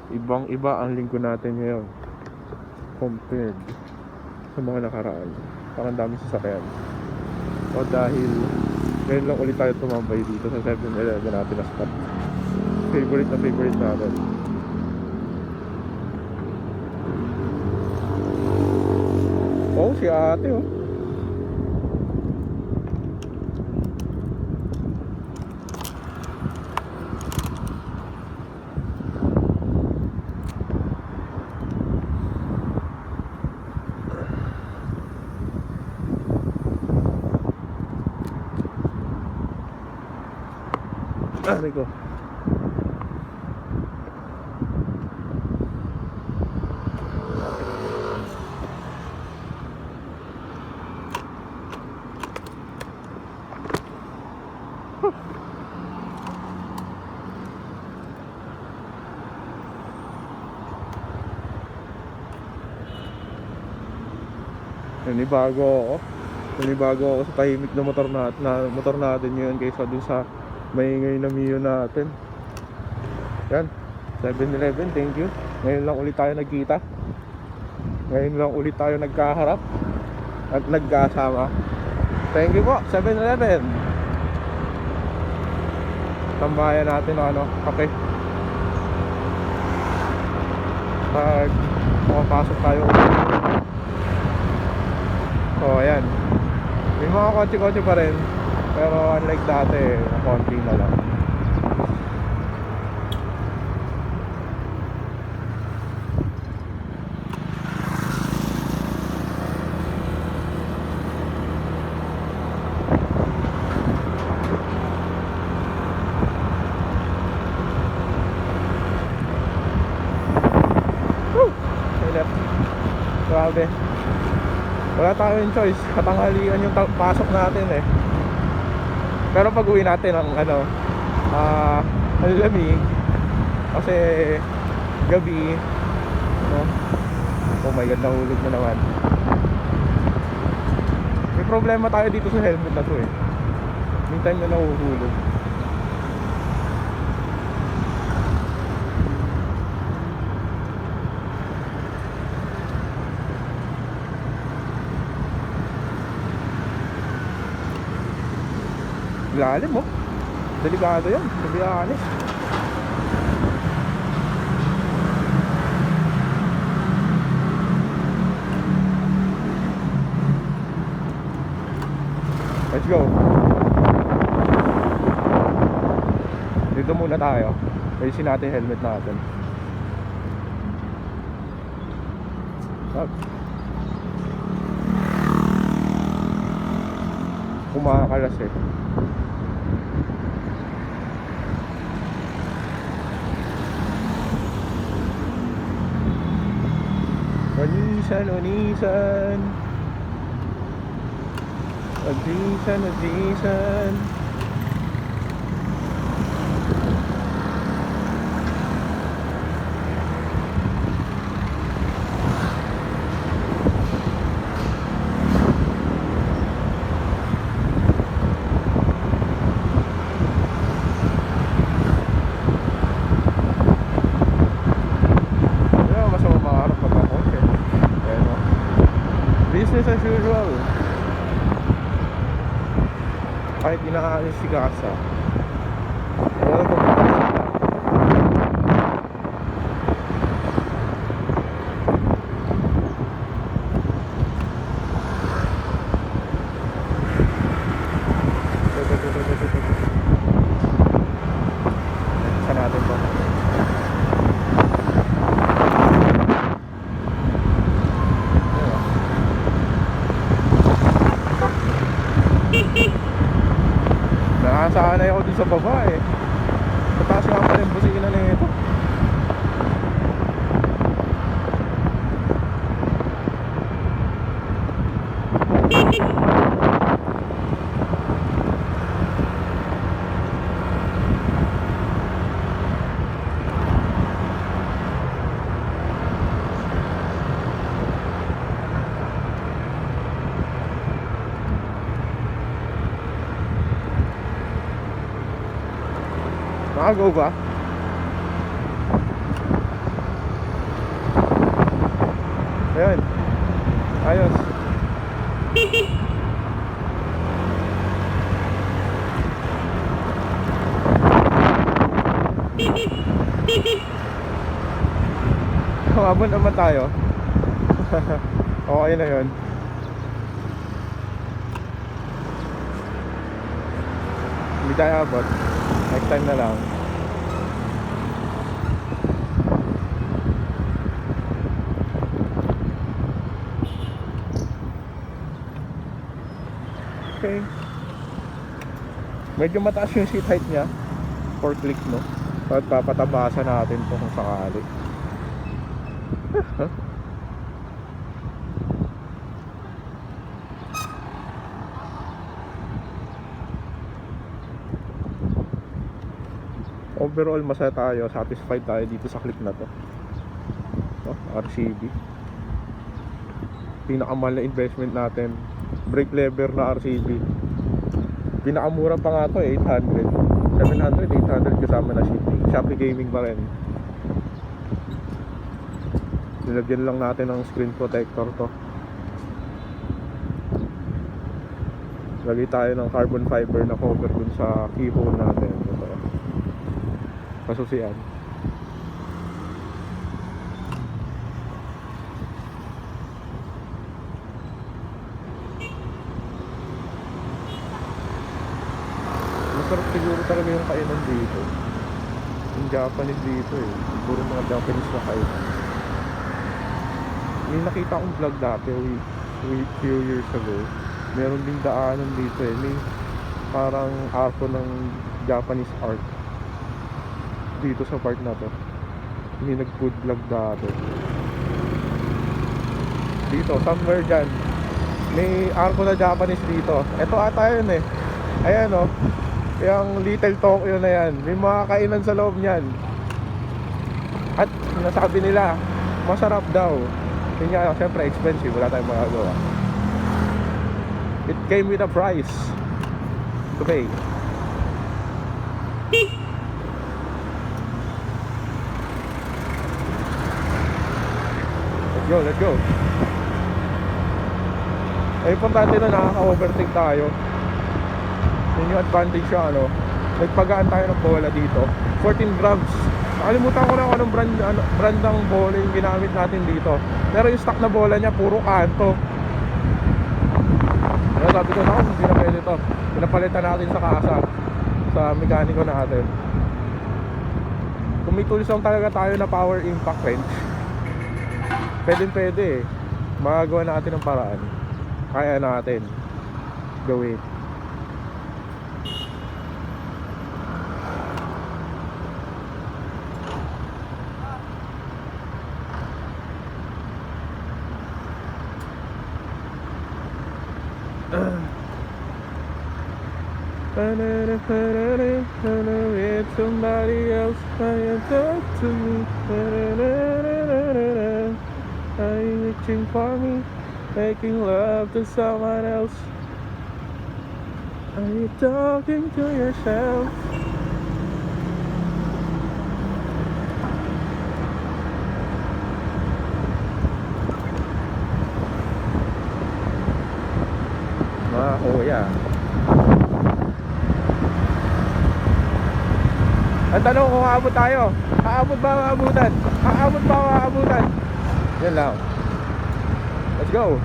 Ibang iba ang linggo natin ngayon compared sa mga nakaraan. Parang dami sasakyan. O dahil ngayon lang ulit tayo tumambay dito sa 7-Eleven natin na spot. Favorite na favorite natin. Oh, si ate oh. Aray ko. Nanibago ako sa tahimik na motor natin ngayon kaysa dun sa maingay na Mio natin. Yan, 7-Eleven, thank you. Ngayon lang ulit tayo nagkita. Ngayon lang ulit tayo nagkaharap at nagkasama. Thank you po, 7-Eleven. Tambayan natin ng kape pag makapasok tayo. So ayan, may mga kotse-kotse pa rin, pero unlike dati, konti na lang. Grabe, wala tayong choice, katanghalian yung pasok natin eh. Pero pag uwi natin ang ang lamig kasi gabi, no? Oh my god, nahulog na naman. May problema tayo dito sa helmet na to eh. Meantime na nahuhulog. Lalim mo. Delikado yan, to be honest. Let's go. Dito muna tayo. Ayusin natin helmet natin. Kumakalas eh. Onisan, onisan. Onisan, onisan. Business as usual. Kahit inaalis si Gasa, wala pa sa natin po. Nakasanay ako dito sa baba eh. Mataas nga pa rin busina na ito. Nakagaw ba? Umabot naman tayo. Okay na yun. Hindi tayo abot. Next time na lang. Okay. Medyo mataas yung seat height niya. 4 click, no? At papatabasan natin to kung sakali. Overall masaya tayo, satisfied tayo dito sa click na to. RCB. Pinakamahal na investment natin. Brake lever na RCB. Pinakamura pa nga to, 800. 700, 800 kasama na shipping. Shopee Gaming pa rin. Nilagyan lang natin ng screen protector to. Lagay tayo ng carbon fiber na cover dun sa keyhole natin. Ito. Kasusian. Masarap siguro talaga yung kainan dito. Yung Japanese dito eh. Siguro mga Japanese na kainan. May nakita akong vlog dati few years ago. Meron ding daanan dito eh. May parang arko ng Japanese art dito sa part na to. May nag-food vlog dati. Dito, somewhere dyan. May arko na Japanese dito. Ito ata yun eh. Ayan o. Yung Little Tokyo na yan. May mga kainan sa loob niyan. At nasabi nila masarap daw. Yun nga, syempre expensive. Wala tayong magagawa. It came with a price to pay. Let's go. Ay, importante na nakaka-overtake tayo. Yun yung advantage siya, ano. Nagpagaan tayo ng bola dito. 14 grams. Nakalimutan ko na kung anong brand ng bola yung ginamit natin dito. Pero yung stock na bola niya, puro kanto. Kaya sabi ko, naku, hindi na pwede ito. Pinapalitan natin sa kasa, sa mekaniko natin. Kung may tools lang talaga tayo na power impact wrench, pwede eh. Magagawa natin ng paraan. Kaya natin gawin. With somebody else, I talk to me. Are you reaching for me? Making love to someone else? Are you talking to yourself? Mga kuya, ang tanong kung aabot tayo. Aabot ba ang aabutan? Aabot ba ang aabutan? Yan lang. Let's go.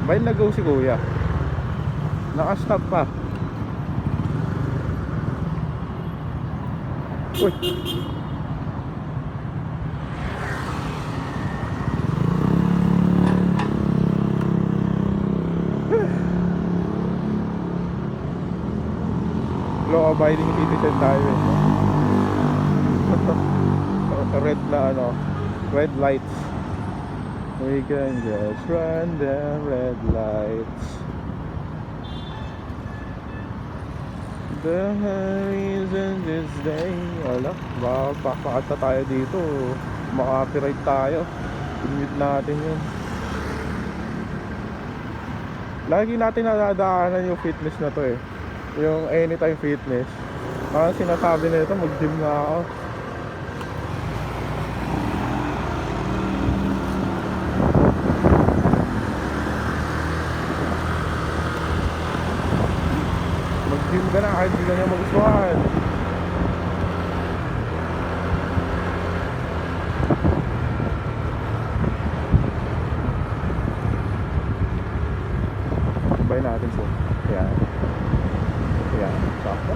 May nag-go si kuya. Naka-stop pa. Uy. Law abiding citizen tayo eh. Red na ano, red lights. We can just run the red lights. The reason this day. Wala, baka papakata tayo dito. Maka-copyright tayo. I-mute natin yun. Lagi natin nadadaanan yung fitness na to eh. Yung Anytime Fitness. Parang sinasabi nito, mag-gym na ako. Mag-gym ka na kahit hindi ka niya magustuhan. Sabay natin po. Ayan. Ayan. Sakto.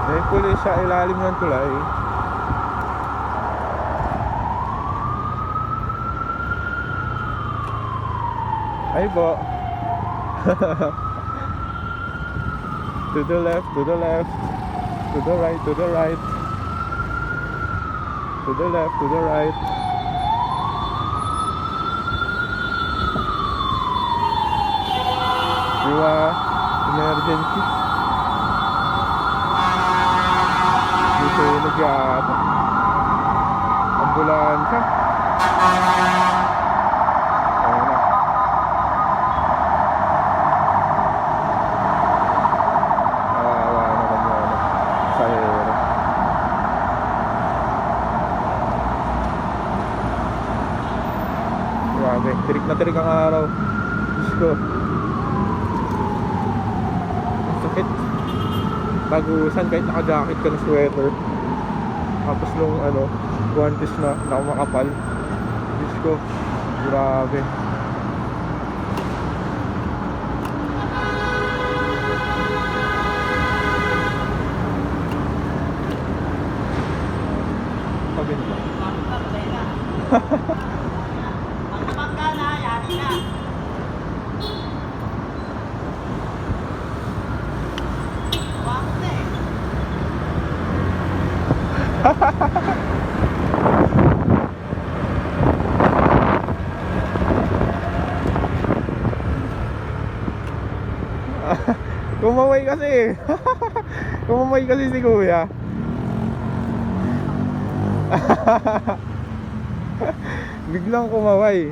May pulis sa ilalim ng tulay. Ay po. To the left, to the left. To the right, to the right. To the left, to the right. Diwa, emergency. Dito yung nagyata. Ambulansya. Ayun na. Kawawa naman yung ano, pasahero. Grabe, tirik na tirik ang araw. Diyos ko. Ang sakit. Tagusan kahit naka-jacket ka ng sweater. Tapos nung ano, guantes na nakamakapal. Diyos ko, grabe. Pagin ba? Kumaway kasi. Kumaway kasi si kuya. Biglang kumaway.